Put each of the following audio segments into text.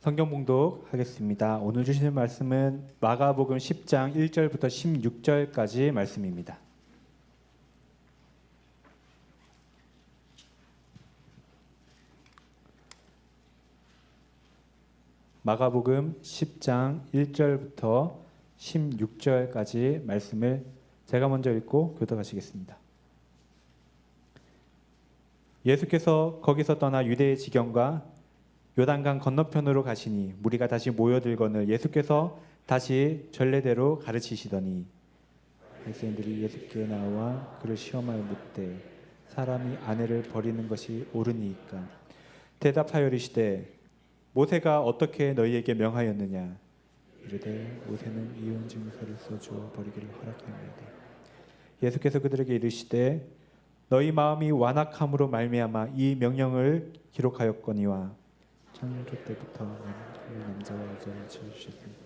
성경 봉독하겠습니다. 오늘 주시는 말씀은 마가복음 10장 1절부터 16절까지 말씀입니다. 마가복음 10장 1절부터 16절까지 말씀을 제가 먼저 읽고 교독하시겠습니다. 예수께서 거기서 떠나 유대의 지경과 요단강 건너편으로 가시니 무리가 다시 모여들거늘 예수께서 다시 전례대로 가르치시더니 바리새인들이 예수께 나와 그를 시험하여 묻되 사람이 아내를 버리는 것이 옳으니이까 대답하여 이르시되 모세가 어떻게 너희에게 명하였느냐 이르되 모세는 이혼 증서를 써주어 버리기를 허락하였나이다. 예수께서 그들에게 이르시되 너희 마음이 완악함으로 말미암아 이 명령을 기록하였거니와 창조 때부터 남자와 여자를 지으셨습니다.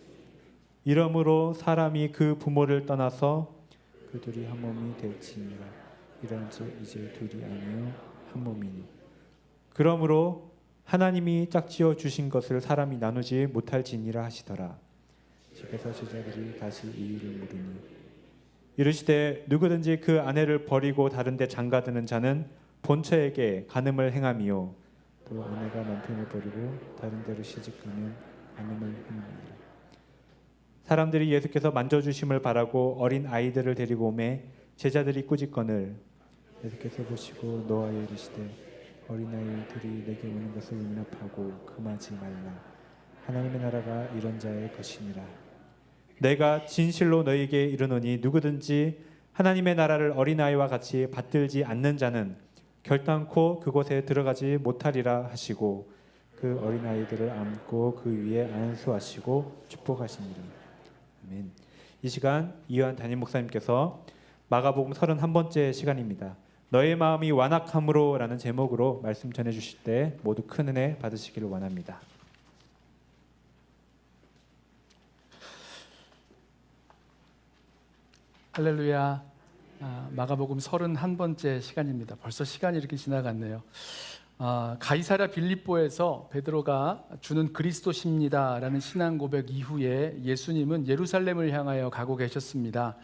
이러므로 사람이 그 부모를 떠나서 그 둘이 한 몸이 될지니라. 이런즉 이제 둘이 아니요 한 몸이니. 그러므로 하나님이 짝지어 주신 것을 사람이 나누지 못할지니라 하시더라. 집에서 제자들이 다시 이 일을 물으니 이르시되 누구든지 그 아내를 버리고 다른 데 장가드는 자는 본처에게 간음을 행함이요 또 아내가 남편을 버리고 다른 데로 시집가면 간음을 행함이니라. 사람들이 예수께서 만져주심을 바라고 어린 아이들을 데리고 오매 제자들이 꾸짖거늘 예수께서 보시고 노하여 이르시되 어린아이들이 내게 오는 것을 용납하고 금하지 말라. 하나님의 나라가 이런 자의 것이니라. 내가 진실로 너희에게 이르노니 누구든지 하나님의 나라를 어린아이와 같이 받들지 않는 자는 결단코 그곳에 들어가지 못하리라 하시고 그 어린아이들을 안고 그 위에 안수하시고 축복하시니라. 아멘. 이 시간 이요한 담임 목사님께서 마가복음 31번째 시간입니다. 너의 마음이 완악함으로 라는 제목으로 말씀 전해주실 때 모두 큰 은혜 받으시기를 원합니다. 할렐루야. 마가복음 31번째 시간입니다. 벌써 시간이 이렇게 지나갔네요. 가이사랴 빌립보에서 베드로가 주는 그리스도십니다 라는 신앙 고백 이후에 예수님은 예루살렘을 향하여 가고 계셨습니다.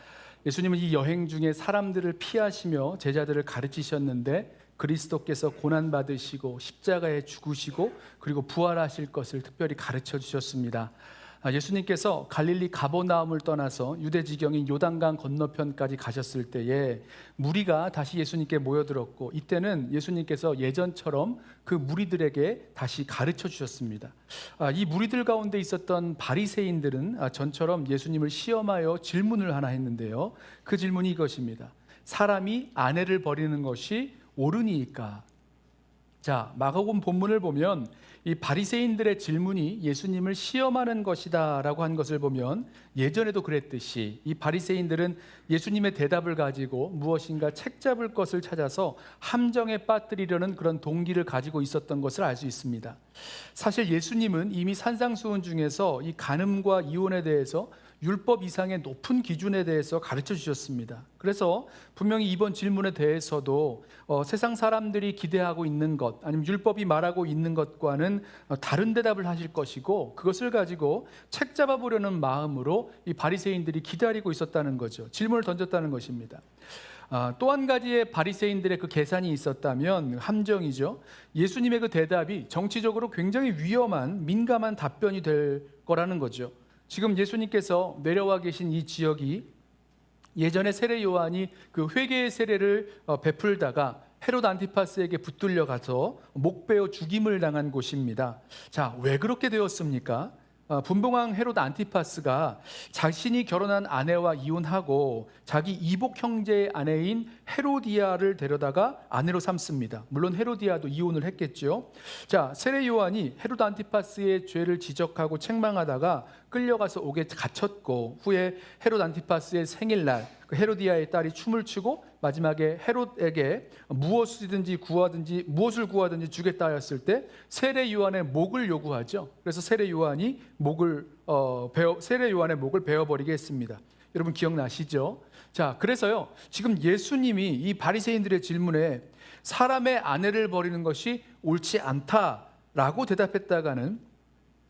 예수님은 이 여행 중에 사람들을 피하시며 제자들을 가르치셨는데 그리스도께서 고난받으시고 십자가에 죽으시고 그리고 부활하실 것을 특별히 가르쳐 주셨습니다. 예수님께서 갈릴리 가버나움을 떠나서 유대 지경인 요단강 건너편까지 가셨을 때에 무리가 다시 예수님께 모여들었고 이때는 예수님께서 예전처럼 그 무리들에게 다시 가르쳐 주셨습니다. 이 무리들 가운데 있었던 바리새인들은 전처럼 예수님을 시험하여 질문을 하나 했는데요. 그 질문이 이것입니다. 사람이 아내를 버리는 것이 옳으니까? 자, 마가복음 본문을 보면 이 바리새인들의 질문이 예수님을 시험하는 것이다 라고 한 것을 보면 예전에도 그랬듯이 이 바리새인들은 예수님의 대답을 가지고 무엇인가 책잡을 것을 찾아서 함정에 빠뜨리려는 그런 동기를 가지고 있었던 것을 알 수 있습니다. 사실 예수님은 이미 산상수훈 중에서 이 간음과 이혼에 대해서 율법 이상의 높은 기준에 대해서 가르쳐 주셨습니다. 그래서 분명히 이번 질문에 대해서도 세상 사람들이 기대하고 있는 것 아니면 율법이 말하고 있는 것과는 다른 대답을 하실 것이고 그것을 가지고 책 잡아보려는 마음으로 이 바리새인들이 기다리고 있었다는 거죠. 질문을 던졌다는 것입니다. 또 한 가지의 바리새인들의 그 계산이 있었다면 함정이죠. 예수님의 그 대답이 정치적으로 굉장히 위험한 민감한 답변이 될 거라는 거죠. 지금 예수님께서 내려와 계신 이 지역이 예전에 세례 요한이 그 회개의 세례를 베풀다가 헤롯 안티파스에게 붙들려 가서 목베어 죽임을 당한 곳입니다. 자, 왜 그렇게 되었습니까? 분봉왕 헤롯 안티파스가 자신이 결혼한 아내와 이혼하고 자기 이복 형제의 아내인 헤로디아를 데려다가 아내로 삼습니다. 물론 헤로디아도 이혼을 했겠죠. 자, 세례 요한이 헤롯 안티파스의 죄를 지적하고 책망하다가 끌려가서 옥에 갇혔고 후에 헤롯 안티파스의 생일날 그 헤로디아의 딸이 춤을 추고 마지막에 헤롯에게 무엇을 구하든지 주겠다 하였을 때 세례 요한의 목을 요구하죠. 그래서 세례 요한의 목을 베어버리게 했습니다. 여러분 기억나시죠? 자, 그래서요 지금 예수님이 이 바리새인들의 질문에 사람의 아내를 버리는 것이 옳지 않다라고 대답했다가는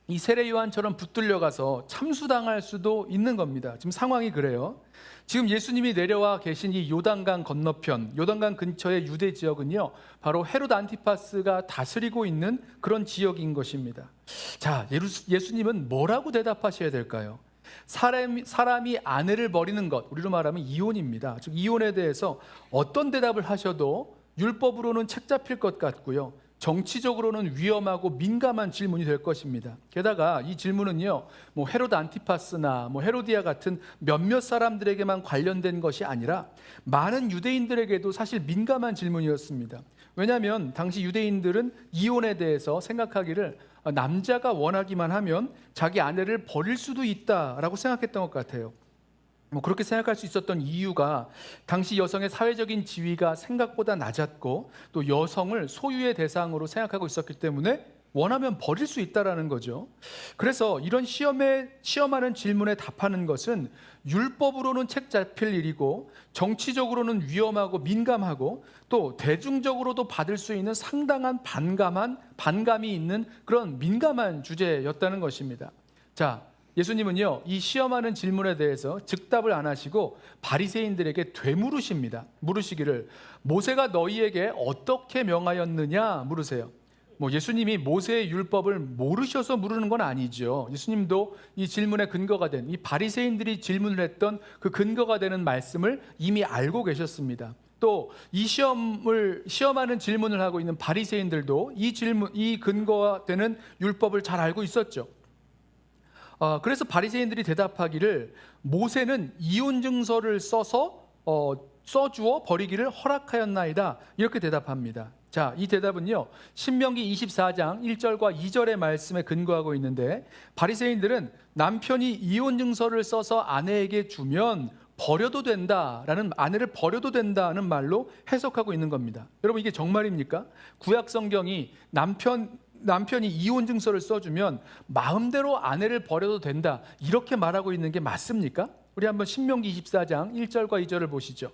이 세례 요한처럼 붙들려가서 참수당할 수도 있는 겁니다. 지금 상황이 그래요. 지금 예수님이 내려와 계신 이 요단강 건너편, 요단강 근처의 유대 지역은요, 바로 헤롯 안티파스가 다스리고 있는 그런 지역인 것입니다. 자, 예수님은 뭐라고 대답하셔야 될까요? 사람이 아내를 버리는 것, 우리로 말하면 이혼입니다. 즉 이혼에 대해서 어떤 대답을 하셔도 율법으로는 책 잡힐 것 같고요, 정치적으로는 위험하고 민감한 질문이 될 것입니다. 게다가 이 질문은요, 뭐 헤롯 안티파스나 뭐 헤로디아 같은 몇몇 사람들에게만 관련된 것이 아니라 많은 유대인들에게도 사실 민감한 질문이었습니다. 왜냐하면 당시 유대인들은 이혼에 대해서 생각하기를 남자가 원하기만 하면 자기 아내를 버릴 수도 있다라고 생각했던 것 같아요. 뭐 그렇게 생각할 수 있었던 이유가 당시 여성의 사회적인 지위가 생각보다 낮았고 또 여성을 소유의 대상으로 생각하고 있었기 때문에 원하면 버릴 수 있다라는 거죠. 그래서 이런 시험하는 질문에 답하는 것은 율법으로는 책 잡힐 일이고 정치적으로는 위험하고 민감하고 또 대중적으로도 받을 수 있는 상당한 반감이 있는 그런 민감한 주제였다는 것입니다. 자, 예수님은요, 이 시험하는 질문에 대해서 즉답을 안 하시고 바리새인들에게 되물으십니다. 물으시기를 모세가 너희에게 어떻게 명하였느냐 물으세요. 뭐 예수님이 모세의 율법을 모르셔서 물으는 건 아니죠. 예수님도 이 질문의 근거가 된, 이 바리새인들이 질문을 했던 그 근거가 되는 말씀을 이미 알고 계셨습니다. 또 이 시험하는 질문을 하고 있는 바리새인들도 이 근거가 되는 율법을 잘 알고 있었죠. 그래서 바리새인들이 대답하기를 모세는 이혼 증서를 써주어 버리기를 허락하였나이다, 이렇게 대답합니다. 자, 이 대답은요, 신명기 24장 1절과 2절의 말씀에 근거하고 있는데 바리새인들은 남편이 이혼 증서를 써서 아내에게 주면 버려도 된다라는, 아내를 버려도 된다는 말로 해석하고 있는 겁니다. 여러분, 이게 정말입니까? 구약 성경이 남편이 이혼 증서를 써주면 마음대로 아내를 버려도 된다, 이렇게 말하고 있는 게 맞습니까? 우리 한번 신명기 24장 1절과 2절을 보시죠.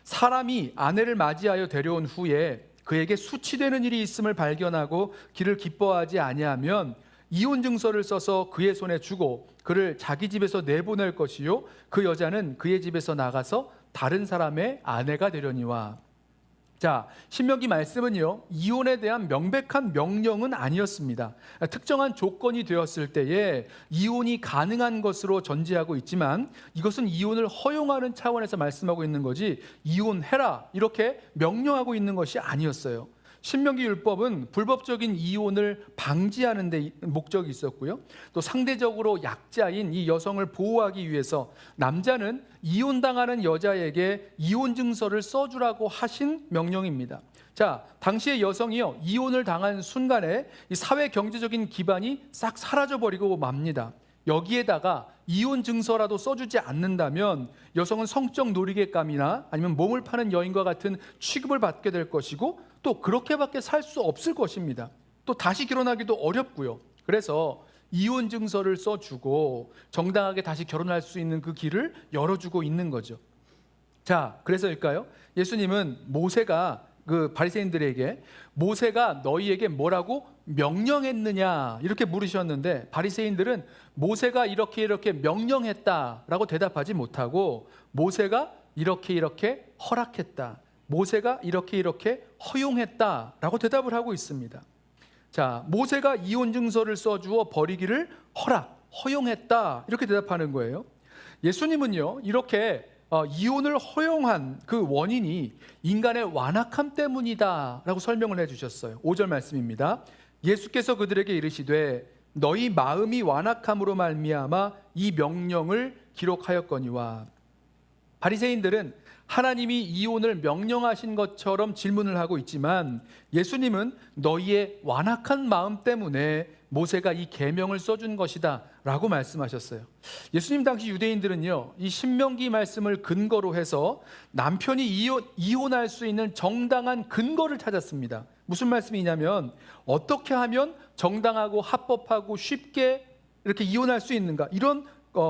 사람이 아내를 맞이하여 데려온 후에 그에게 수치되는 일이 있음을 발견하고 그를 기뻐하지 아니하면 이혼 증서를 써서 그의 손에 주고 그를 자기 집에서 내보낼 것이요, 그 여자는 그의 집에서 나가서 다른 사람의 아내가 되려니와. 자, 신명기 말씀은요, 이혼에 대한 명백한 명령은 아니었습니다. 특정한 조건이 되었을 때에 이혼이 가능한 것으로 전제하고 있지만 이것은 이혼을 허용하는 차원에서 말씀하고 있는 거지 이혼해라 이렇게 명령하고 있는 것이 아니었어요. 신명기 율법은 불법적인 이혼을 방지하는 데 목적이 있었고요, 또 상대적으로 약자인 이 여성을 보호하기 위해서 남자는 이혼당하는 여자에게 이혼 증서를 써주라고 하신 명령입니다. 자, 당시의 여성이요, 이혼을 당한 순간에 이 사회 경제적인 기반이 싹 사라져버리고 맙니다. 여기에다가 이혼 증서라도 써주지 않는다면 여성은 성적 놀이개감이나 아니면 몸을 파는 여인과 같은 취급을 받게 될 것이고 또 그렇게밖에 살 수 없을 것입니다. 또 다시 결혼하기도 어렵고요. 그래서 이혼 증서를 써주고 정당하게 다시 결혼할 수 있는 그 길을 열어주고 있는 거죠. 자, 그래서일까요? 예수님은 모세가 그 바리새인들에게 모세가 너희에게 뭐라고 명령했느냐 이렇게 물으셨는데 바리새인들은 모세가 이렇게 명령했다라고 대답하지 못하고 모세가 이렇게 허락했다, 모세가 이렇게 허용했다라고 대답을 하고 있습니다. 자, 모세가 이혼 증서를 써주어 버리기를 허용했다 이렇게 대답하는 거예요. 예수님은요, 이렇게 이혼을 허용한 그 원인이 인간의 완악함 때문이다라고 설명을 해주셨어요. 5절 말씀입니다. 예수께서 그들에게 이르시되 너희 마음이 완악함으로 말미암아 이 명령을 기록하였거니와. 바리새인들은 하나님이 이혼을 명령하신 것처럼 질문을 하고 있지만 예수님은 너희의 완악한 마음 때문에 모세가 이 계명을 써준 것이다 라고 말씀하셨어요. 예수님 당시 유대인들은요, 이 신명기 말씀을 근거로 해서 남편이 이혼할 수 있는 정당한 근거를 찾았습니다. 무슨 말씀이냐면 어떻게 하면 정당하고 합법하고 쉽게 이렇게 이혼할 수 있는가, 이런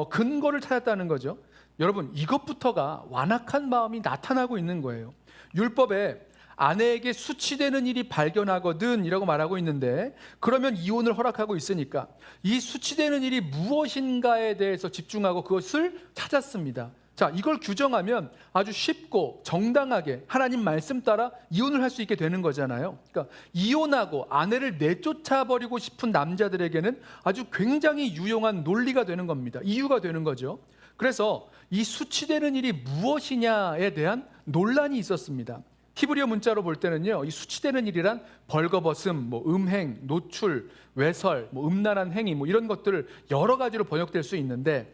근거를 찾았다는 거죠. 여러분, 이것부터가 완악한 마음이 나타나고 있는 거예요. 율법에 아내에게 수치되는 일이 발견하거든 이라고 말하고 있는데, 그러면 이혼을 허락하고 있으니까 이 수치되는 일이 무엇인가에 대해서 집중하고 그것을 찾았습니다. 자, 이걸 규정하면 아주 쉽고 정당하게 하나님 말씀 따라 이혼을 할 수 있게 되는 거잖아요. 그러니까 이혼하고 아내를 내쫓아버리고 싶은 남자들에게는 아주 굉장히 유용한 논리가 되는 겁니다. 이유가 되는 거죠. 그래서 이 수치되는 일이 무엇이냐에 대한 논란이 있었습니다. 히브리어 문자로 볼 때는요, 이 수치되는 일이란 벌거벗음, 음행, 노출, 외설, 음란한 행위, 이런 것들을 여러 가지로 번역될 수 있는데,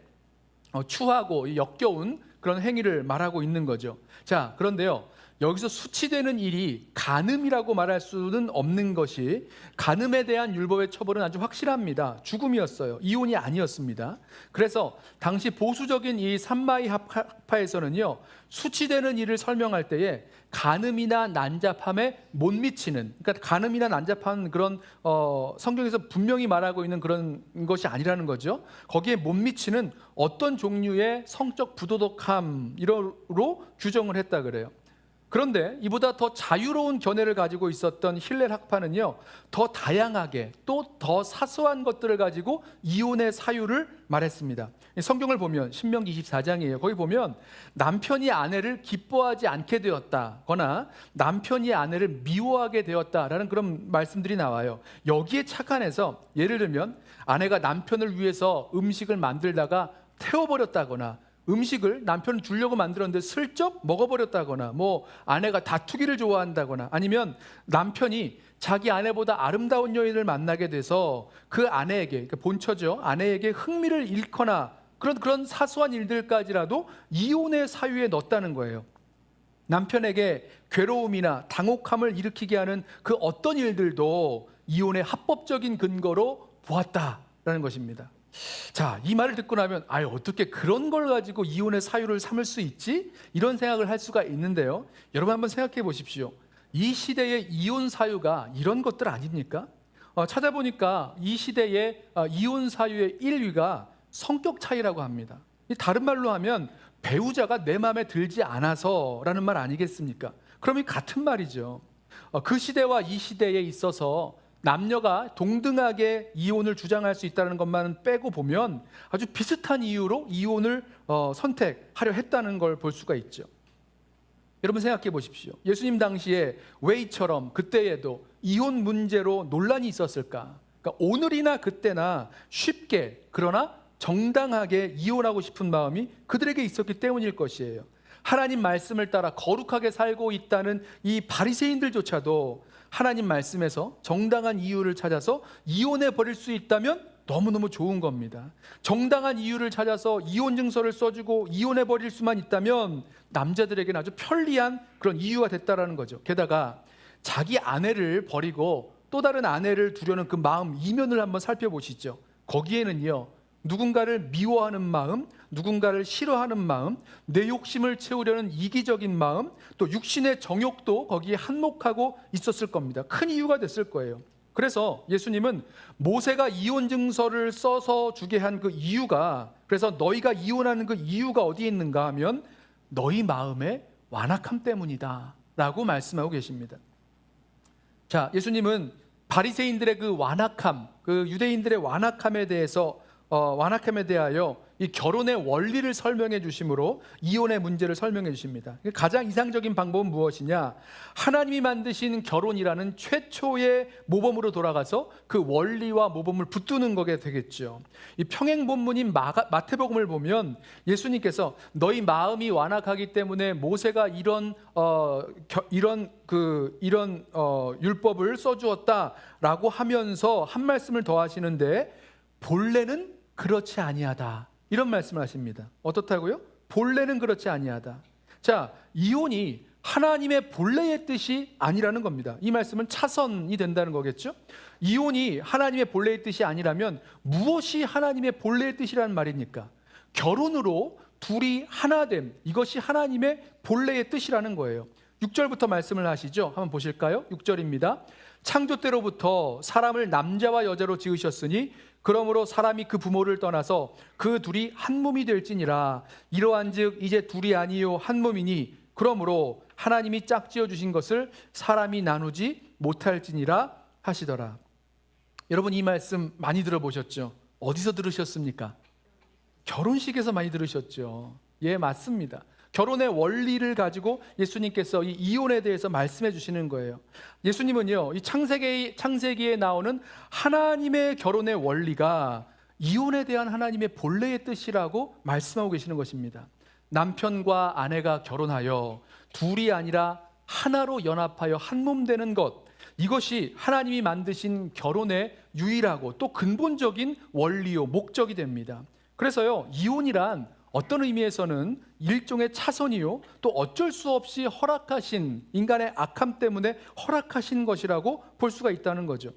추하고 역겨운 그런 행위를 말하고 있는 거죠. 자, 그런데요, 여기서 수치되는 일이 간음이라고 말할 수는 없는 것이, 간음에 대한 율법의 처벌은 아주 확실합니다. 죽음이었어요. 이혼이 아니었습니다. 그래서 당시 보수적인 이 삼마이 학파에서는요, 수치되는 일을 설명할 때에 간음이나 난잡함에 못 미치는, 그러니까 간음이나 난잡한 그런 성경에서 분명히 말하고 있는 그런 것이 아니라는 거죠. 거기에 못 미치는 어떤 종류의 성적 부도덕함으로 규정을 했다 그래요. 그런데 이보다 더 자유로운 견해를 가지고 있었던 힐렐 학파는요, 더 다양하게 또 더 사소한 것들을 가지고 이혼의 사유를 말했습니다. 성경을 보면 신명기 24장이에요. 거기 보면 남편이 아내를 기뻐하지 않게 되었다거나 남편이 아내를 미워하게 되었다라는 그런 말씀들이 나와요. 여기에 착안해서 예를 들면 아내가 남편을 위해서 음식을 만들다가 태워버렸다거나, 음식을 남편을 주려고 만들었는데 슬쩍 먹어버렸다거나, 아내가 다투기를 좋아한다거나, 아니면 남편이 자기 아내보다 아름다운 여인을 만나게 돼서 그 아내에게, 그러니까 본처죠, 아내에게 흥미를 잃거나 그런 사소한 일들까지라도 이혼의 사유에 넣었다는 거예요. 남편에게 괴로움이나 당혹함을 일으키게 하는 그 어떤 일들도 이혼의 합법적인 근거로 보았다라는 것입니다. 자, 이 말을 듣고 나면 어떻게 그런 걸 가지고 이혼의 사유를 삼을 수 있지? 이런 생각을 할 수가 있는데요, 여러분 한번 생각해 보십시오. 이 시대의 이혼 사유가 이런 것들 아닙니까? 찾아보니까 이 시대의 이혼 사유의 1위가 성격 차이라고 합니다. 다른 말로 하면 배우자가 내 마음에 들지 않아서라는 말 아니겠습니까? 그럼 이 같은 말이죠. 그 시대와 이 시대에 있어서 남녀가 동등하게 이혼을 주장할 수 있다는 것만 빼고 보면 아주 비슷한 이유로 이혼을 선택하려 했다는 걸 볼 수가 있죠. 여러분 생각해 보십시오. 예수님 당시에 왜 이처럼 그때에도 이혼 문제로 논란이 있었을까? 그러니까 오늘이나 그때나 쉽게 그러나 정당하게 이혼하고 싶은 마음이 그들에게 있었기 때문일 것이에요. 하나님 말씀을 따라 거룩하게 살고 있다는 이 바리새인들조차도 하나님 말씀에서 정당한 이유를 찾아서 이혼해 버릴 수 있다면 너무너무 좋은 겁니다. 정당한 이유를 찾아서 이혼 증서를 써주고 이혼해 버릴 수만 있다면 남자들에게는 아주 편리한 그런 이유가 됐다라는 거죠. 게다가 자기 아내를 버리고 또 다른 아내를 두려는 그 마음 이면을 한번 살펴보시죠. 거기에는요, 누군가를 미워하는 마음, 누군가를 싫어하는 마음, 내 욕심을 채우려는 이기적인 마음, 또 육신의 정욕도 거기에 한몫하고 있었을 겁니다. 큰 이유가 됐을 거예요. 그래서 예수님은 모세가 이혼 증서를 써서 주게 한 그 이유가, 그래서 너희가 이혼하는 그 이유가 어디에 있는가 하면 너희 마음의 완악함 때문이다 라고 말씀하고 계십니다. 자, 예수님은 바리새인들의 그 완악함, 그 유대인들의 완악함에 대하여 이 결혼의 원리를 설명해 주심으로 이혼의 문제를 설명해 주십니다. 가장 이상적인 방법은 무엇이냐? 하나님이 만드신 결혼이라는 최초의 모범으로 돌아가서 그 원리와 모범을 붙드는 거게 되겠죠. 이 평행 본문인 마태복음을 보면 예수님께서 너희 마음이 완악하기 때문에 모세가 이런 율법을 써주었다라고 하면서 한 말씀을 더 하시는데, 본래는 그렇지 아니하다, 이런 말씀을 하십니다. 어떻다고요? 본래는 그렇지 아니하다. 자, 이혼이 하나님의 본래의 뜻이 아니라는 겁니다. 이 말씀은 차선이 된다는 거겠죠? 이혼이 하나님의 본래의 뜻이 아니라면 무엇이 하나님의 본래의 뜻이라는 말입니까? 결혼으로 둘이 하나됨, 이것이 하나님의 본래의 뜻이라는 거예요. 6절부터 말씀을 하시죠. 한번 보실까요? 6절입니다. 창조 때로부터 사람을 남자와 여자로 지으셨으니 그러므로 사람이 그 부모를 떠나서 그 둘이 한 몸이 될지니라. 이러한즉 이제 둘이 아니요 한 몸이니 그러므로 하나님이 짝지어 주신 것을 사람이 나누지 못할지니라 하시더라. 여러분, 이 말씀 많이 들어보셨죠? 어디서 들으셨습니까? 결혼식에서 많이 들으셨죠. 예, 맞습니다. 결혼의 원리를 가지고 예수님께서 이 이혼에 대해서 말씀해 주시는 거예요. 예수님은요, 이 창세기에 나오는 하나님의 결혼의 원리가 이혼에 대한 하나님의 본래의 뜻이라고 말씀하고 계시는 것입니다. 남편과 아내가 결혼하여 둘이 아니라 하나로 연합하여 한 몸 되는 것, 이것이 하나님이 만드신 결혼의 유일하고 또 근본적인 원리요 목적이 됩니다. 그래서요, 이혼이란 어떤 의미에서는 일종의 차선이요, 또 어쩔 수 없이 허락하신, 인간의 악함 때문에 허락하신 것이라고 볼 수가 있다는 거죠.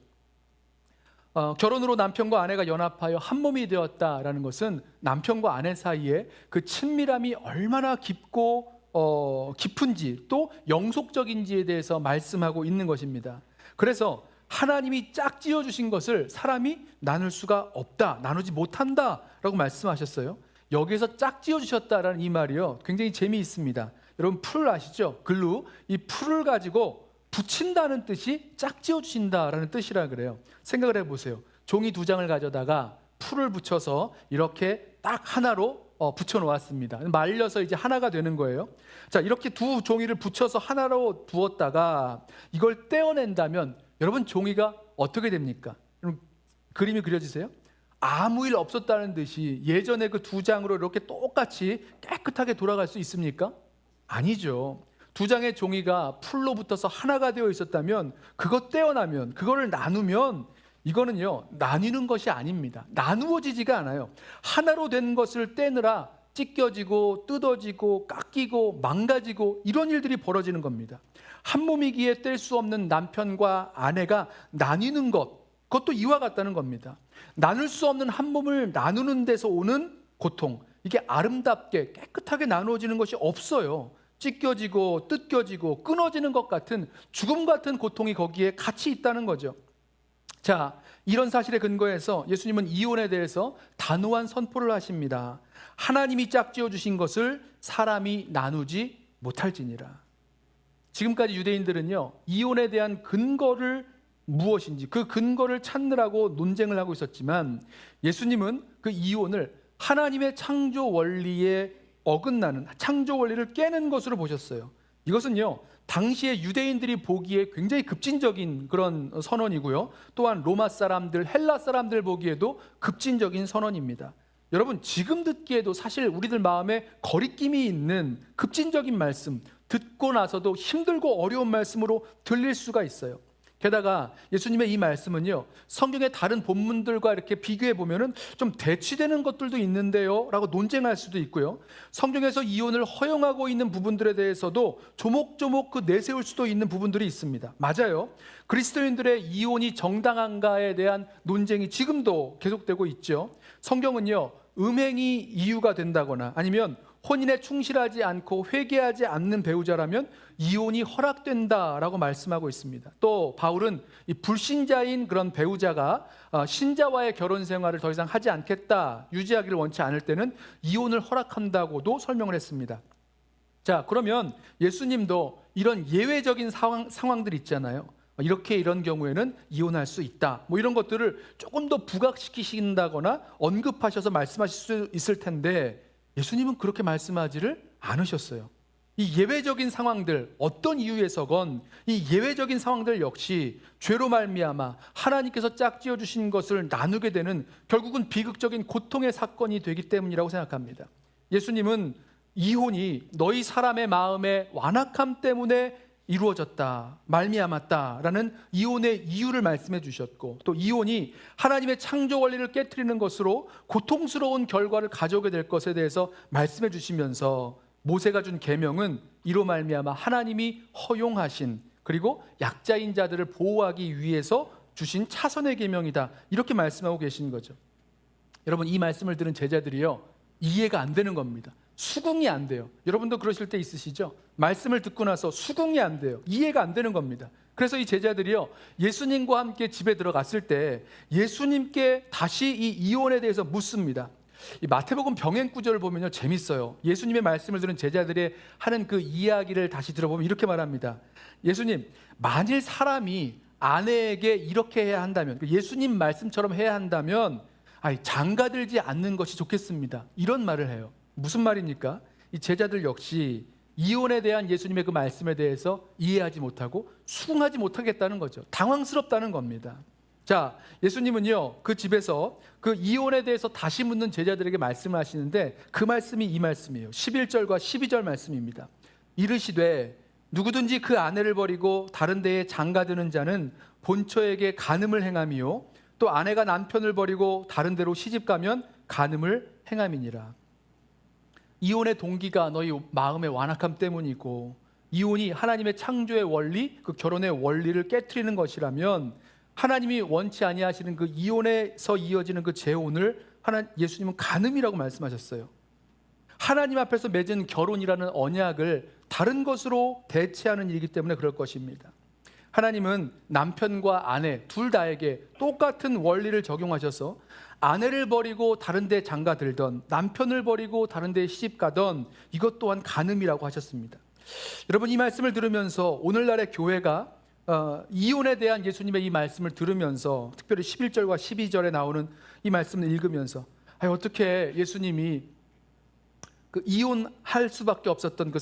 결혼으로 남편과 아내가 연합하여 한 몸이 되었다라는 것은 남편과 아내 사이에 그 친밀함이 얼마나 깊고 깊은지, 또 영속적인지에 대해서 말씀하고 있는 것입니다. 그래서 하나님이 짝지어 주신 것을 사람이 나눌 수가 없다, 나누지 못한다라고 말씀하셨어요. 여기서 짝지어 주셨다라는 이 말이요, 굉장히 재미있습니다. 여러분, 풀 아시죠? 글루. 이 풀을 가지고 붙인다는 뜻이 짝지어 주신다라는 뜻이라 그래요. 생각을 해보세요. 종이 2장을 가져다가 풀을 붙여서 이렇게 딱 하나로 붙여 놓았습니다. 말려서 이제 하나가 되는 거예요. 자, 이렇게 두 종이를 붙여서 하나로 두었다가 이걸 떼어낸다면 여러분, 종이가 어떻게 됩니까? 그림이 그려지세요? 아무 일 없었다는 듯이 예전에 그 2장으로 이렇게 똑같이 깨끗하게 돌아갈 수 있습니까? 아니죠. 2장의 종이가 풀로 붙어서 하나가 되어 있었다면, 그거 떼어나면, 그거를 나누면, 이거는요, 나뉘는 것이 아닙니다. 나누어지지가 않아요. 하나로 된 것을 떼느라 찢겨지고 뜯어지고 깎이고 망가지고 이런 일들이 벌어지는 겁니다. 한 몸이기에 뗄 수 없는 남편과 아내가 나뉘는 것, 그것도 이와 같다는 겁니다. 나눌 수 없는 한 몸을 나누는 데서 오는 고통, 이게 아름답게 깨끗하게 나누어지는 것이 없어요. 찢겨지고 뜯겨지고 끊어지는 것 같은, 죽음 같은 고통이 거기에 같이 있다는 거죠. 자, 이런 사실에 근거해서 예수님은 이혼에 대해서 단호한 선포를 하십니다. 하나님이 짝지어 주신 것을 사람이 나누지 못할지니라. 지금까지 유대인들은요, 이혼에 대한 근거를 무엇인지 그 근거를 찾느라고 논쟁을 하고 있었지만, 예수님은 그 이혼을 하나님의 창조 원리에 어긋나는, 창조 원리를 깨는 것으로 보셨어요. 이것은요, 당시에 유대인들이 보기에 굉장히 급진적인 그런 선언이고요, 또한 로마 사람들, 헬라 사람들 보기에도 급진적인 선언입니다. 여러분, 지금 듣기에도 사실 우리들 마음에 거리낌이 있는 급진적인 말씀, 듣고 나서도 힘들고 어려운 말씀으로 들릴 수가 있어요. 게다가 예수님의 이 말씀은요, 성경의 다른 본문들과 이렇게 비교해 보면은 좀 대치되는 것들도 있는데요 라고 논쟁할 수도 있고요, 성경에서 이혼을 허용하고 있는 부분들에 대해서도 조목조목 그 내세울 수도 있는 부분들이 있습니다. 맞아요. 그리스도인들의 이혼이 정당한가에 대한 논쟁이 지금도 계속되고 있죠. 성경은요, 음행이 이유가 된다거나 아니면 혼인에 충실하지 않고 회개하지 않는 배우자라면 이혼이 허락된다라고 말씀하고 있습니다. 또 바울은 이 불신자인 그런 배우자가 신자와의 결혼 생활을 더 이상 하지 않겠다, 유지하기를 원치 않을 때는 이혼을 허락한다고도 설명을 했습니다. 자, 그러면 예수님도 이런 예외적인 상황들 있잖아요. 이렇게 이런 경우에는 이혼할 수 있다, 뭐 이런 것들을 조금 더 부각시키신다거나 언급하셔서 말씀하실 수 있을 텐데, 예수님은 그렇게 말씀하지를 않으셨어요. 이 예외적인 상황들, 어떤 이유에서건 이 예외적인 상황들 역시 죄로 말미암아 하나님께서 짝지어 주신 것을 나누게 되는, 결국은 비극적인 고통의 사건이 되기 때문이라고 생각합니다. 예수님은 이혼이 너희 사람의 마음의 완악함 때문에 이루어졌다, 말미암았다라는 이혼의 이유를 말씀해 주셨고, 또 이혼이 하나님의 창조 원리를 깨트리는 것으로 고통스러운 결과를 가져오게 될 것에 대해서 말씀해 주시면서, 모세가 준 계명은 이로 말미암아 하나님이 허용하신, 그리고 약자인 자들을 보호하기 위해서 주신 차선의 계명이다, 이렇게 말씀하고 계신 거죠. 여러분, 이 말씀을 들은 제자들이요, 이해가 안 되는 겁니다. 수긍이 안 돼요. 여러분도 그러실 때 있으시죠? 말씀을 듣고 나서 수긍이 안 돼요. 이해가 안 되는 겁니다. 그래서 이 제자들이요, 예수님과 함께 집에 들어갔을 때 예수님께 다시 이 이혼에 대해서 묻습니다. 이 마태복음 병행 구절을 보면요 재밌어요. 예수님의 말씀을 들은 제자들의 하는 그 이야기를 다시 들어보면 이렇게 말합니다. 예수님, 만일 사람이 아내에게 이렇게 해야 한다면, 예수님 말씀처럼 해야 한다면 장가들지 않는 것이 좋겠습니다. 이런 말을 해요. 무슨 말입니까? 이 제자들 역시 이혼에 대한 예수님의 그 말씀에 대해서 이해하지 못하고 수긍하지 못하겠다는 거죠. 당황스럽다는 겁니다. 자, 예수님은요 그 집에서 그 이혼에 대해서 다시 묻는 제자들에게 말씀을 하시는데 그 말씀이 이 말씀이에요. 11절과 12절 말씀입니다. 이르시되 누구든지 그 아내를 버리고 다른 데에 장가드는 자는 본처에게 간음을 행함이요 또 아내가 남편을 버리고 다른 데로 시집가면 간음을 행함이니라. 이혼의 동기가 너희 마음의 완악함 때문이고 이혼이 하나님의 창조의 원리, 그 결혼의 원리를 깨트리는 것이라면 하나님이 원치 아니하시는 그 이혼에서 이어지는 그 재혼을 예수님은 간음이라고 말씀하셨어요. 하나님 앞에서 맺은 결혼이라는 언약을 다른 것으로 대체하는 일이기 때문에 그럴 것입니다. 하나님은 남편과 아내 둘 다에게 똑같은 원리를 적용하셔서 아내를 버리고 다른 데 장가들던 남편을 버리고 다른 데 시집가던 이것 또한 간음이라고 하셨습니다. 여러분, 이 말씀을 들으면서 오늘날의 교회가 이혼에 대한 예수님의 이 말씀을 들으면서 특별히 11절과 12절에 나오는 이 말씀을 읽으면서 어떻게 예수님이 그 이혼할 수밖에 없었던 그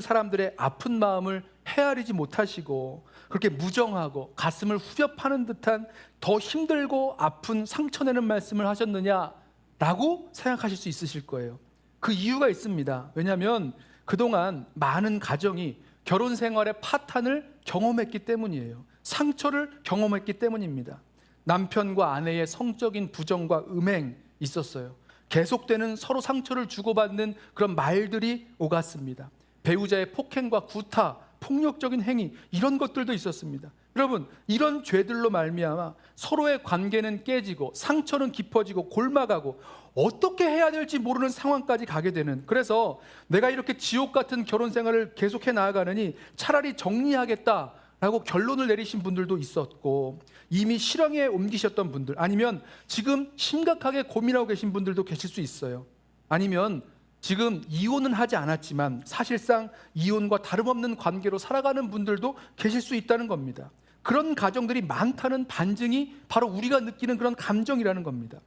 사람들의 아픈 마음을 헤아리지 못하시고 그렇게 무정하고 가슴을 후벼 파는 듯한 더 힘들고 아픈 상처내는 말씀을 하셨느냐라고 생각하실 수 있으실 거예요. 그 이유가 있습니다. 왜냐하면 그동안 많은 가정이 결혼 생활의 파탄을 경험했기 때문이에요. 상처를 경험했기 때문입니다. 남편과 아내의 성적인 부정과 음행이 있었어요. 계속되는 서로 상처를 주고받는 그런 말들이 오갔습니다. 배우자의 폭행과 구타, 폭력적인 행위, 이런 것들도 있었습니다. 여러분, 이런 죄들로 말미암아 서로의 관계는 깨지고 상처는 깊어지고 골마가고 어떻게 해야 될지 모르는 상황까지 가게 되는, 그래서 내가 이렇게 지옥 같은 결혼 생활을 계속해 나아가느니 차라리 정리하겠다라고 결론을 내리신 분들도 있었고, 이미 실형에 옮기셨던 분들, 아니면 지금 심각하게 고민하고 계신 분들도 계실 수 있어요. 아니면 지금 이혼은 하지 않았지만 사실상 이혼과 다름없는 관계로 살아가는 분들도 계실 수 있다는 겁니다. 그런 가정들이 많다는 반증이 바로 우리가 느끼는 그런 감정이라는 겁니다.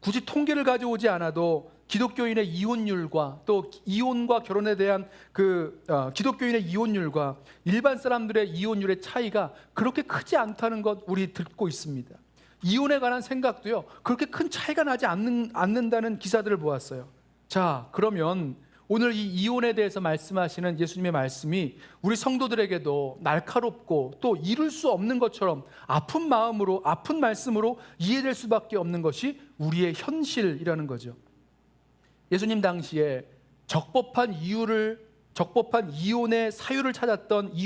굳이 통계를 가져오지 않아도 기독교인의 이혼율과 또 이혼과 결혼에 대한 기독교인의 이혼율과 일반 사람들의 이혼율의 차이가 그렇게 크지 않다는 것 우리 듣고 있습니다. 이혼에 관한 생각도요 그렇게 큰 차이가 나지 않는다는 기사들을 보았어요. 자, 그러면 오늘 이 이혼에 대해서 말씀하시는 예수님의 말씀이 우리 성도들에게도 날카롭고 또 이룰 수 없는 것처럼 아픈 마음으로, 아픈 말씀으로 이해될 수밖에 없는 것이 우리의 현실이라는 거죠. 예수님 당시에 적법한 이혼의 사유를 찾았던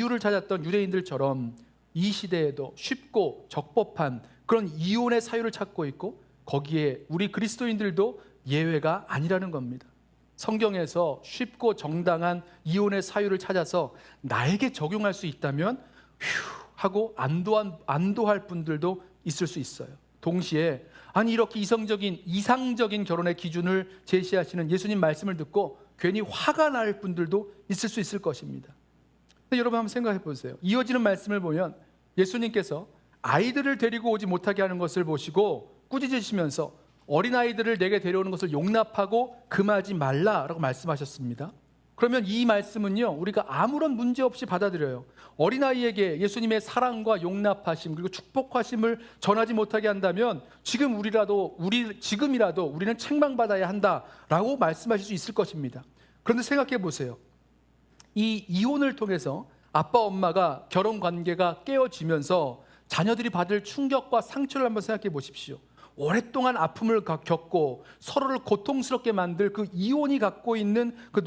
유대인들처럼 이 시대에도 쉽고 적법한 그런 이혼의 사유를 찾고 있고, 거기에 우리 그리스도인들도 예외가 아니라는 겁니다. 성경에서 쉽고 정당한 이혼의 사유를 찾아서 나에게 적용할 수 있다면 휴 하고 안도할 분들도 있을 수 있어요. 동시에 이렇게 이상적인 결혼의 기준을 제시하시는 예수님 말씀을 듣고 괜히 화가 날 분들도 있을 수 있을 것입니다. 근데 여러분 한번 생각해 보세요. 이어지는 말씀을 보면 예수님께서 아이들을 데리고 오지 못하게 하는 것을 보시고 꾸짖으시면서 어린아이들을 내게 데려오는 것을 용납하고 금하지 말라라고 말씀하셨습니다. 그러면 이 말씀은요 우리가 아무런 문제 없이 받아들여요. 어린아이에게 예수님의 사랑과 용납하심 그리고 축복하심을 전하지 못하게 한다면 지금이라도 우리는 책망받아야 한다라고 말씀하실 수 있을 것입니다. 그런데 생각해 보세요. 이 이혼을 통해서 아빠 엄마가 결혼 관계가 깨어지면서 자녀들이 받을 충격과 상처를 한번 생각해 보십시오. 오랫동안 아픔을 겪고 서로를 고통스럽게 만들 그 이혼이 갖고 있는 그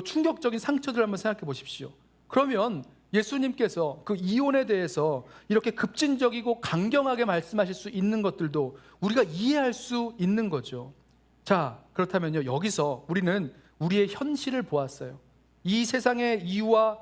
충격적인 상처들을 한번 생각해 보십시오. 그러면 예수님께서 그 이혼에 대해서 이렇게 급진적이고 강경하게 말씀하실 수 있는 것들도 우리가 이해할 수 있는 거죠. 자, 그렇다면요 여기서 우리는 우리의 현실을 보았어요. 이 세상의 이유와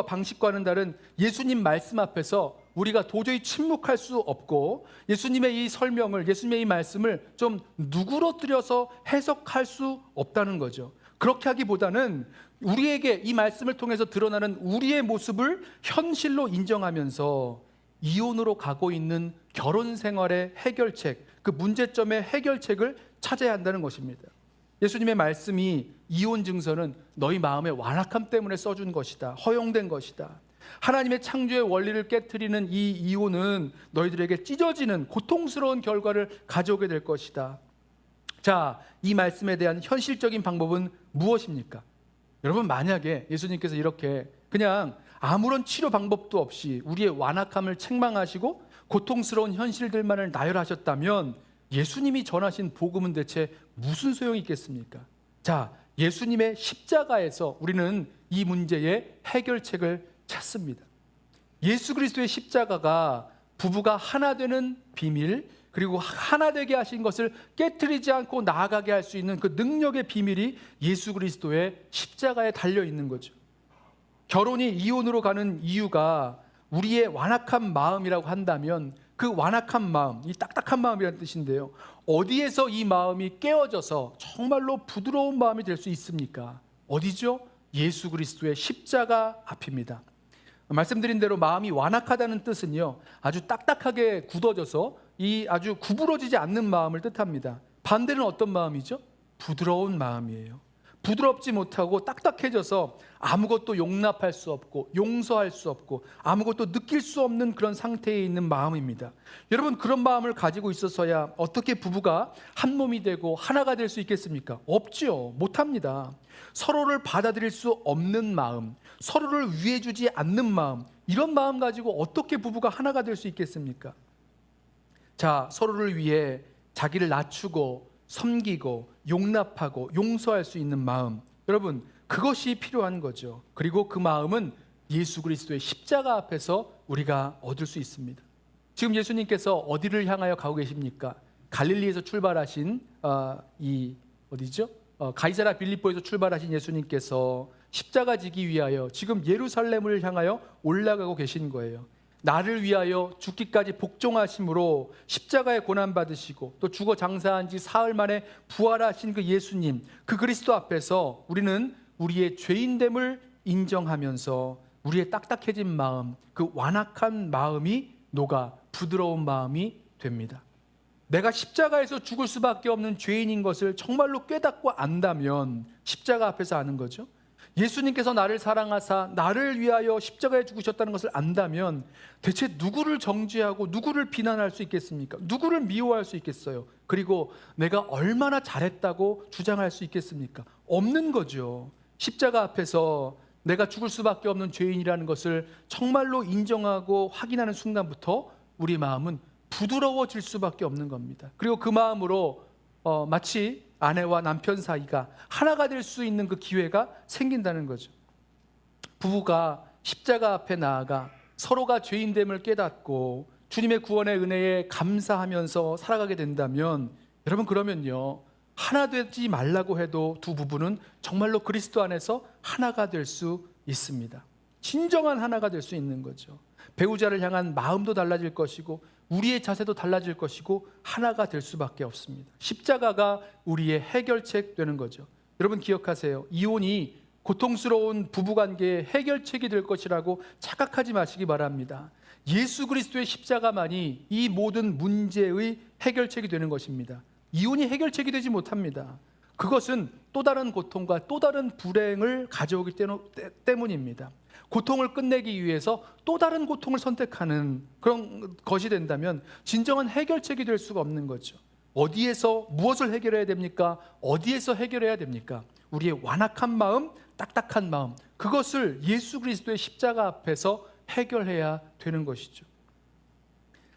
방식과는 다른 예수님 말씀 앞에서 우리가 도저히 침묵할 수 없고 예수님의 이 설명을, 예수님의 이 말씀을 좀 누그러뜨려서 해석할 수 없다는 거죠. 그렇게 하기보다는 우리에게 이 말씀을 통해서 드러나는 우리의 모습을 현실로 인정하면서 이혼으로 가고 있는 결혼 생활의 해결책, 그 문제점의 해결책을 찾아야 한다는 것입니다. 예수님의 말씀이 이혼 증서는 너희 마음의 완악함 때문에 써준 것이다, 허용된 것이다. 하나님의 창조의 원리를 깨트리는 이 이혼은 너희들에게 찢어지는 고통스러운 결과를 가져오게 될 것이다. 자, 이 말씀에 대한 현실적인 방법은 무엇입니까? 여러분, 만약에 예수님께서 이렇게 그냥 아무런 치료 방법도 없이 우리의 완악함을 책망하시고 고통스러운 현실들만을 나열하셨다면 예수님이 전하신 복음은 대체 무슨 소용이 있겠습니까? 자, 예수님의 십자가에서 우리는 이 문제의 해결책을 찾습니다. 예수 그리스도의 십자가가 부부가 하나 되는 비밀, 그리고 하나 되게 하신 것을 깨트리지 않고 나아가게 할 수 있는 그 능력의 비밀이 예수 그리스도의 십자가에 달려 있는 거죠. 결혼이 이혼으로 가는 이유가 우리의 완악한 마음이라고 한다면 그 완악한 마음, 이 딱딱한 마음이라는 뜻인데요, 어디에서 이 마음이 깨어져서 정말로 부드러운 마음이 될 수 있습니까? 어디죠? 예수 그리스도의 십자가 앞입니다. 말씀드린 대로 마음이 완악하다는 뜻은요, 아주 딱딱하게 굳어져서 이 아주 구부러지지 않는 마음을 뜻합니다. 반대는 어떤 마음이죠? 부드러운 마음이에요. 부드럽지 못하고 딱딱해져서 아무것도 용납할 수 없고 용서할 수 없고 아무것도 느낄 수 없는 그런 상태에 있는 마음입니다. 여러분, 그런 마음을 가지고 있어서야 어떻게 부부가 한 몸이 되고 하나가 될 수 있겠습니까? 없죠. 못합니다. 서로를 받아들일 수 없는 마음, 서로를 위해주지 않는 마음, 이런 마음 가지고 어떻게 부부가 하나가 될 수 있겠습니까? 자, 서로를 위해 자기를 낮추고 섬기고 용납하고 용서할 수 있는 마음, 여러분, 그것이 필요한 거죠. 그리고 그 마음은 예수 그리스도의 십자가 앞에서 우리가 얻을 수 있습니다. 지금 예수님께서 어디를 향하여 가고 계십니까? 갈릴리에서 출발하신 어디죠? 가이사랴 빌립보에서 출발하신 예수님께서 십자가 지기 위하여 지금 예루살렘을 향하여 올라가고 계신 거예요. 나를 위하여 죽기까지 복종하심으로 십자가에 고난받으시고 또 죽어 장사한 지 사흘 만에 부활하신 그 예수님, 그 그리스도 앞에서 우리는 우리의 죄인됨을 인정하면서 우리의 딱딱해진 마음, 그 완악한 마음이 녹아 부드러운 마음이 됩니다. 내가 십자가에서 죽을 수밖에 없는 죄인인 것을 정말로 깨닫고 안다면 십자가 앞에서 아는 거죠. 예수님께서 나를 사랑하사 나를 위하여 십자가에 죽으셨다는 것을 안다면 대체 누구를 정죄하고 누구를 비난할 수 있겠습니까? 누구를 미워할 수 있겠어요? 그리고 내가 얼마나 잘했다고 주장할 수 있겠습니까? 없는 거죠. 십자가 앞에서 내가 죽을 수밖에 없는 죄인이라는 것을 정말로 인정하고 확인하는 순간부터 우리 마음은 부드러워질 수밖에 없는 겁니다. 그리고 그 마음으로 마치 아내와 남편 사이가 하나가 될 수 있는 그 기회가 생긴다는 거죠. 부부가 십자가 앞에 나아가 서로가 죄인됨을 깨닫고 주님의 구원의 은혜에 감사하면서 살아가게 된다면, 여러분, 그러면요, 하나 되지 말라고 해도 두 부부는 정말로 그리스도 안에서 하나가 될 수 있습니다. 진정한 하나가 될 수 있는 거죠. 배우자를 향한 마음도 달라질 것이고 우리의 자세도 달라질 것이고 하나가 될 수밖에 없습니다. 십자가가 우리의 해결책 되는 거죠. 여러분, 기억하세요. 이혼이 고통스러운 부부관계의 해결책이 될 것이라고 착각하지 마시기 바랍니다. 예수 그리스도의 십자가만이 이 모든 문제의 해결책이 되는 것입니다. 이혼이 해결책이 되지 못합니다. 그것은 또 다른 고통과 또 다른 불행을 가져오기 때문입니다. 고통을 끝내기 위해서 또 다른 고통을 선택하는 그런 것이 된다면 진정한 해결책이 될 수가 없는 거죠. 어디에서 무엇을 해결해야 됩니까? 어디에서 해결해야 됩니까? 우리의 완악한 마음, 딱딱한 마음, 그것을 예수 그리스도의 십자가 앞에서 해결해야 되는 것이죠.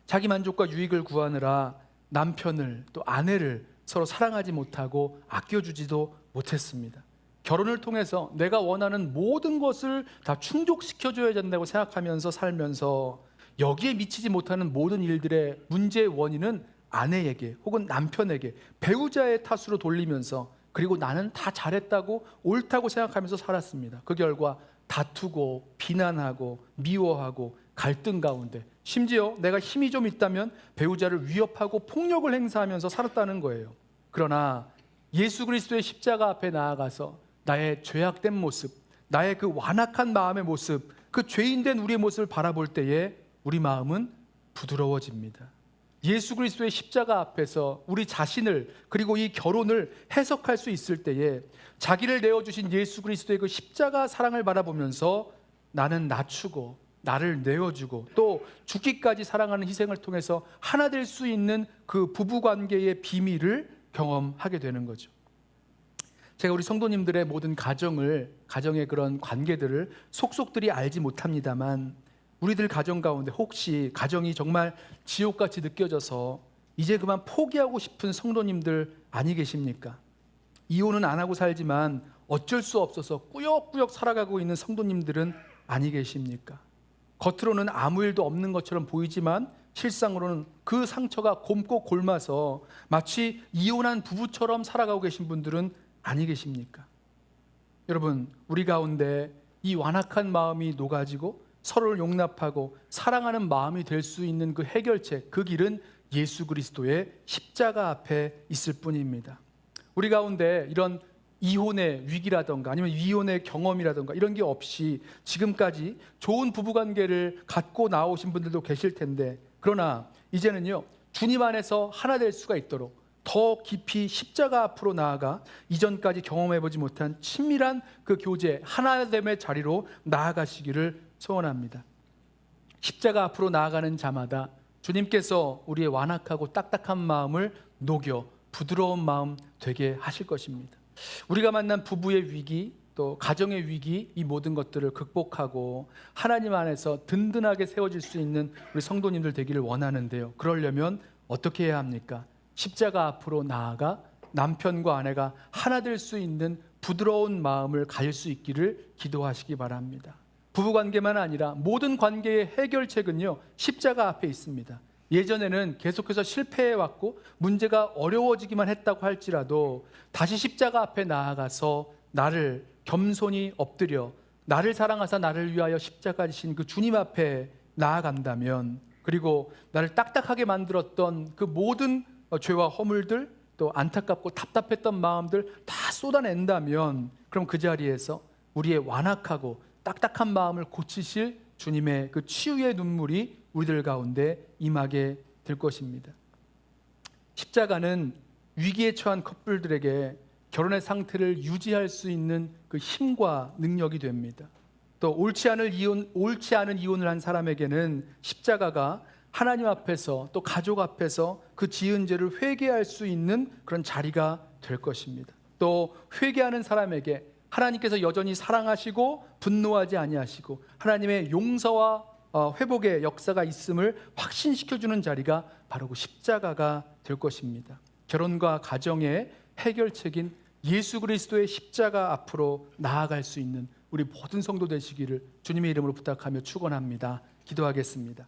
자기 만족과 유익을 구하느라 남편을 또 아내를 서로 사랑하지 못하고 아껴주지도 못했습니다. 결혼을 통해서 내가 원하는 모든 것을 다 충족시켜줘야 된다고 생각하면서 살면서 여기에 미치지 못하는 모든 일들의 문제의 원인은 아내에게 혹은 남편에게, 배우자의 탓으로 돌리면서, 그리고 나는 다 잘했다고 옳다고 생각하면서 살았습니다. 그 결과 다투고 비난하고 미워하고 갈등 가운데 심지어 내가 힘이 좀 있다면 배우자를 위협하고 폭력을 행사하면서 살았다는 거예요. 그러나 예수 그리스도의 십자가 앞에 나아가서 나의 죄악된 모습, 나의 그 완악한 마음의 모습, 그 죄인된 우리의 모습을 바라볼 때에 우리 마음은 부드러워집니다. 예수 그리스도의 십자가 앞에서 우리 자신을, 그리고 이 결혼을 해석할 수 있을 때에 자기를 내어주신 예수 그리스도의 그 십자가 사랑을 바라보면서 나는 낮추고 나를 내어주고 또 죽기까지 사랑하는 희생을 통해서 하나 될 수 있는 그 부부관계의 비밀을 경험하게 되는 거죠. 제가 우리 성도님들의 모든 가정의 그런 관계들을 속속들이 알지 못합니다만, 우리들 가정 가운데 혹시 가정이 정말 지옥같이 느껴져서 이제 그만 포기하고 싶은 성도님들 아니 계십니까? 이혼은 안 하고 살지만 어쩔 수 없어서 꾸역꾸역 살아가고 있는 성도님들은 아니 계십니까? 겉으로는 아무 일도 없는 것처럼 보이지만 실상으로는 그 상처가 곰고 골마서 마치 이혼한 부부처럼 살아가고 계신 분들은 아니 계십니까? 여러분, 우리 가운데 이 완악한 마음이 녹아지고 서로를 용납하고 사랑하는 마음이 될 수 있는 그 해결책, 그 길은 예수 그리스도의 십자가 앞에 있을 뿐입니다. 우리 가운데 이런 이혼의 위기라던가 아니면 이혼의 경험이라던가 이런 게 없이 지금까지 좋은 부부관계를 갖고 나오신 분들도 계실 텐데, 그러나 이제는요, 주님 안에서 하나 될 수가 있도록 더 깊이 십자가 앞으로 나아가 이전까지 경험해보지 못한 친밀한 그 교제, 하나됨의 자리로 나아가시기를 소원합니다. 십자가 앞으로 나아가는 자마다 주님께서 우리의 완악하고 딱딱한 마음을 녹여 부드러운 마음 되게 하실 것입니다. 우리가 만난 부부의 위기, 또 가정의 위기, 이 모든 것들을 극복하고 하나님 안에서 든든하게 세워질 수 있는 우리 성도님들 되기를 원하는데요, 그러려면 어떻게 해야 합니까? 십자가 앞으로 나아가 남편과 아내가 하나 될 수 있는 부드러운 마음을 가질 수 있기를 기도하시기 바랍니다. 부부관계만 아니라 모든 관계의 해결책은요, 십자가 앞에 있습니다. 예전에는 계속해서 실패해왔고 문제가 어려워지기만 했다고 할지라도 다시 십자가 앞에 나아가서 나를 겸손히 엎드려 나를 사랑하사 나를 위하여 십자가 지신 그 주님 앞에 나아간다면, 그리고 나를 딱딱하게 만들었던 그 모든 죄와 허물들, 또 안타깝고 답답했던 마음들 다 쏟아낸다면, 그럼 그 자리에서 우리의 완악하고 딱딱한 마음을 고치실 주님의 그 치유의 눈물이 우리들 가운데 임하게 될 것입니다. 십자가는 위기에 처한 커플들에게 결혼의 상태를 유지할 수 있는 그 힘과 능력이 됩니다. 또 옳지 않은 이혼을 한 사람에게는 십자가가 하나님 앞에서 또 가족 앞에서 그 지은 죄를 회개할 수 있는 그런 자리가 될 것입니다. 또 회개하는 사람에게 하나님께서 여전히 사랑하시고 분노하지 아니하시고 하나님의 용서와 회복의 역사가 있음을 확신시켜주는 자리가 바로 그 십자가가 될 것입니다. 결혼과 가정의 해결책인 예수 그리스도의 십자가 앞으로 나아갈 수 있는 우리 모든 성도 되시기를 주님의 이름으로 부탁하며 축원합니다. 기도하겠습니다.